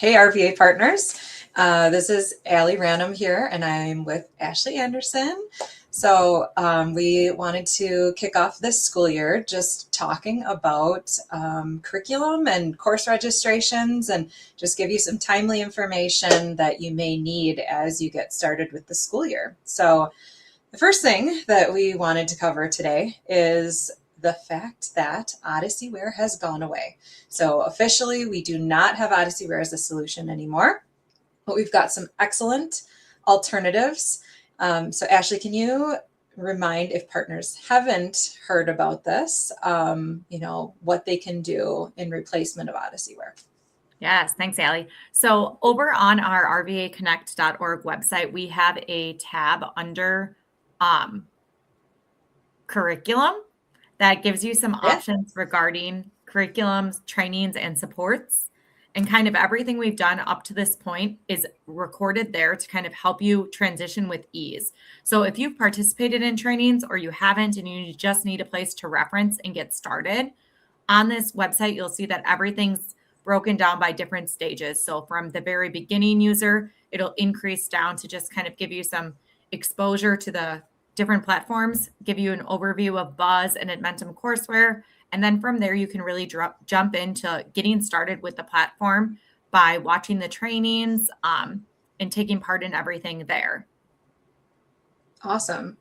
Hey, RVA partners. This is Allie Random here, and I'm with Ashley Anderson. We wanted to kick off this school year just talking about curriculum and course registrations and just give you some timely information that you may need as you get started with the school year. So the first thing that we wanted to cover today is the fact that OdysseyWare has gone away. So officially, we do not have OdysseyWare as a solution anymore, but we've got some excellent alternatives. So Ashley, can you remind, if partners haven't heard about this, what they can do in replacement of OdysseyWare? Yes, thanks, Allie. So over on our rvaconnect.org website, we have a tab under curriculum that gives you some options regarding curriculums, trainings, and supports. And kind of everything we've done up to this point is recorded there to kind of help you transition with ease. So if you've participated in trainings or you haven't and you just need a place to reference and get started, on this website, you'll see that everything's broken down by different stages. So from the very beginning user, it'll increase down to just kind of give you some exposure to the different platforms, give you an overview of Buzz and Edmentum courseware. And then from there, you can really jump into getting started with the platform by watching the trainings and taking part in everything there. Awesome.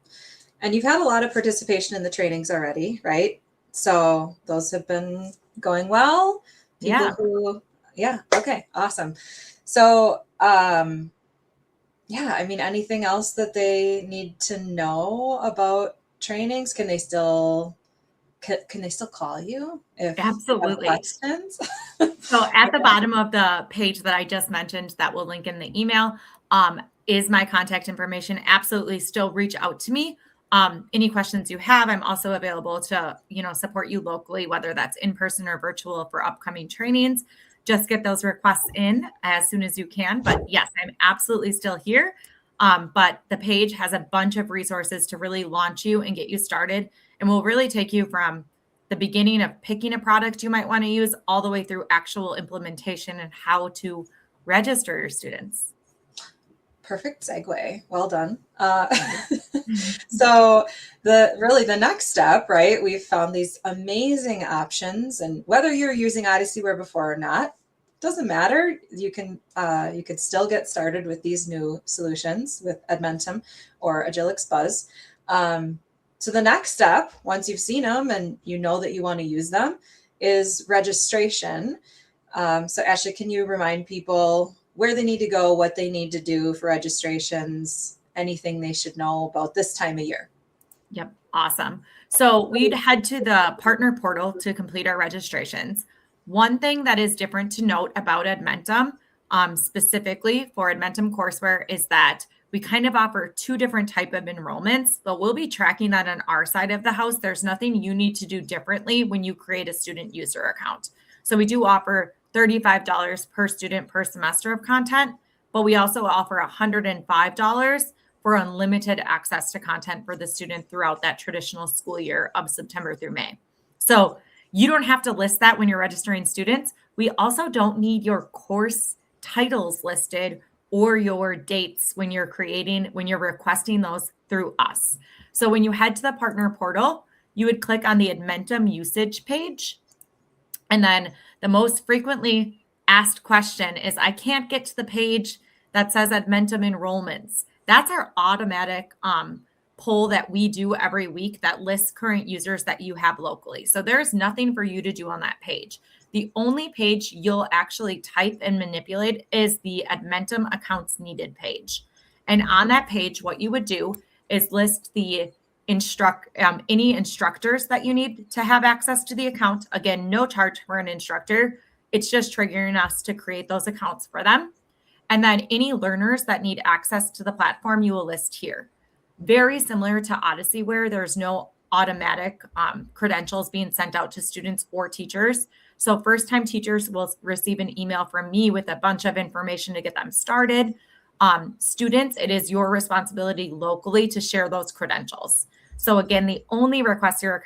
And you've had a lot of participation in the trainings already, right? So those have been going well. Okay, awesome. So, anything else that they need to know about trainings? Can they still call you if Absolutely. They have questions? So at the bottom of the page that I just mentioned, that will link in the email, is my contact information. Absolutely, still reach out to me. Any questions you have, I'm also available to, support you locally, whether that's in person or virtual for upcoming trainings. Just get those requests in as soon as you can. But yes, I'm absolutely still here. But the page has a bunch of resources to really launch you and get you started. And will really take you from the beginning of picking a product you might want to use all the way through actual implementation and how to register your students. Perfect segue. Well done. So the next step, right? We've found these amazing options, and whether you're using OdysseyWare before or not, doesn't matter. You could still get started with these new solutions with Edmentum or Agilix Buzz. So the next step, once you've seen them and you know that you want to use them, is registration. So Ashley, can you remind people where they need to go, what they need to do for registrations, anything they should know about this time of year? Yep. Awesome. So we'd head to the partner portal to complete our registrations. One thing that is different to note about Edmentum, specifically for Edmentum courseware, is that we kind of offer two different type of enrollments, but we'll be tracking that on our side of the house. There's nothing you need to do differently when you create a student user account. So we do offer $35 per student per semester of content, but we also offer $105 for unlimited access to content for the student throughout that traditional school year of September through May. So you don't have to list that when you're registering students. We also don't need your course titles listed or your dates when you're requesting those through us. So when you head to the partner portal, you would click on the Edmentum usage page. And then the most frequently asked question is, I can't get to the page that says Edmentum enrollments. That's our automatic poll that we do every week that lists current users that you have locally. So there's nothing for you to do on that page. The only page you'll actually type and manipulate is the Edmentum accounts needed page. And on that page, what you would do is list the any instructors that you need to have access to the account. Again, no charge for an instructor. It's just triggering us to create those accounts for them. And then any learners that need access to the platform, you will list here. Very similar to OdysseyWare, there's no automatic credentials being sent out to students or teachers. So first-time teachers will receive an email from me with a bunch of information to get them started. Students, it is your responsibility locally to share those credentials. So again, the only requests you're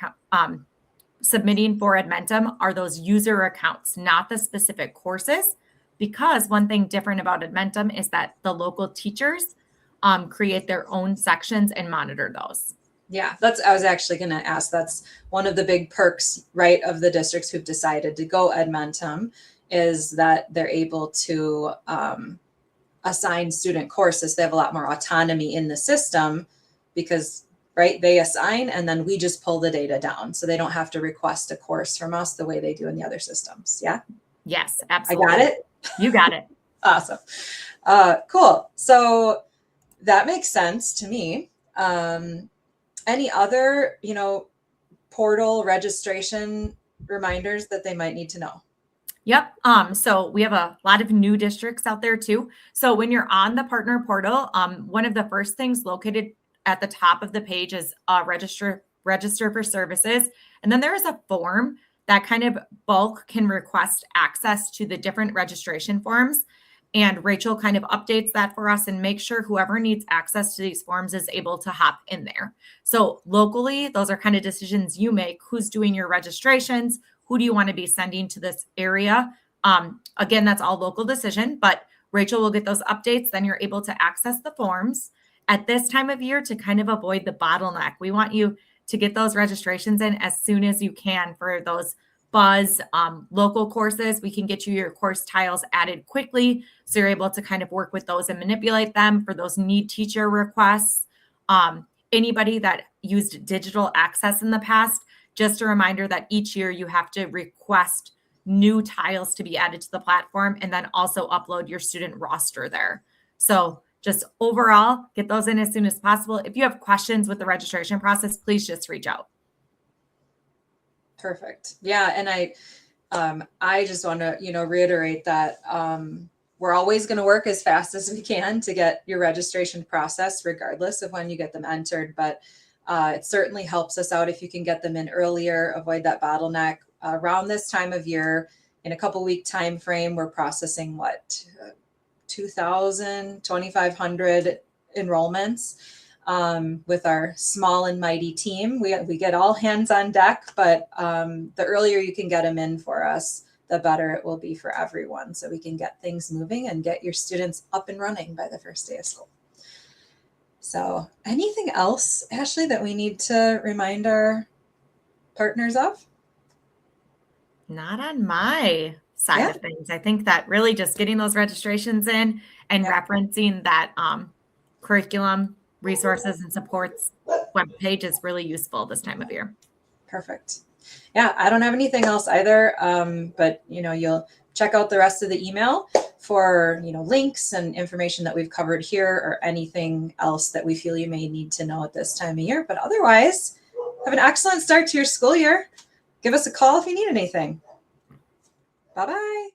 submitting for Edmentum are those user accounts, not the specific courses. because one thing different about Edmentum is that the local teachers create their own sections and monitor those. Yeah, I was actually going to ask. That's one of the big perks, right, of the districts who've decided to go Edmentum, is that they're able to assign student courses. They have a lot more autonomy in the system because, right, they assign and then we just pull the data down. So they don't have to request a course from us the way they do in the other systems. Yeah? Yes, absolutely. I got it? You got it. Awesome. Cool. So that makes sense to me. Any other, portal registration reminders that they might need to know? Yep. So we have a lot of new districts out there too. So when you're on the partner portal, one of the first things located at the top of the page is register for services. And then there is a form that kind of bulk can request access to the different registration forms. And Rachel kind of updates that for us and makes sure whoever needs access to these forms is able to hop in there. So locally, those are kind of decisions you make. Who's doing your registrations? Who do you want to be sending to this area? Again, that's all local decision, but Rachel will get those updates. Then you're able to access the forms at this time of year to kind of avoid the bottleneck. We want you to get those registrations in as soon as you can for those Buzz local courses. We can get you your course tiles added quickly, so you're able to kind of work with those and manipulate them for those need teacher requests. Anybody that used digital access in the past, just a reminder that each year you have to request new tiles to be added to the platform and then also upload your student roster there. So just overall, get those in as soon as possible. If you have questions with the registration process, please just reach out. Perfect. Yeah. And I just want to, reiterate that we're always going to work as fast as we can to get your registration process, regardless of when you get them entered. But it certainly helps us out if you can get them in earlier, avoid that bottleneck. Around this time of year, in a couple week time frame, we're processing 2,500 enrollments. With our small and mighty team, we get all hands on deck, but the earlier you can get them in for us, the better it will be for everyone. So we can get things moving and get your students up and running by the first day of school. So anything else, Ashley, that we need to remind our partners of? Not on my side of things. I think that really just getting those registrations in and referencing that curriculum, resources, and supports web page is really useful this time of year. Perfect. Yeah, I don't have anything else either, but you'll check out the rest of the email for links and information that we've covered here or anything else that we feel you may need to know at this time of year. But otherwise, have an excellent start to your school year. Give us a call if you need anything. Bye-bye.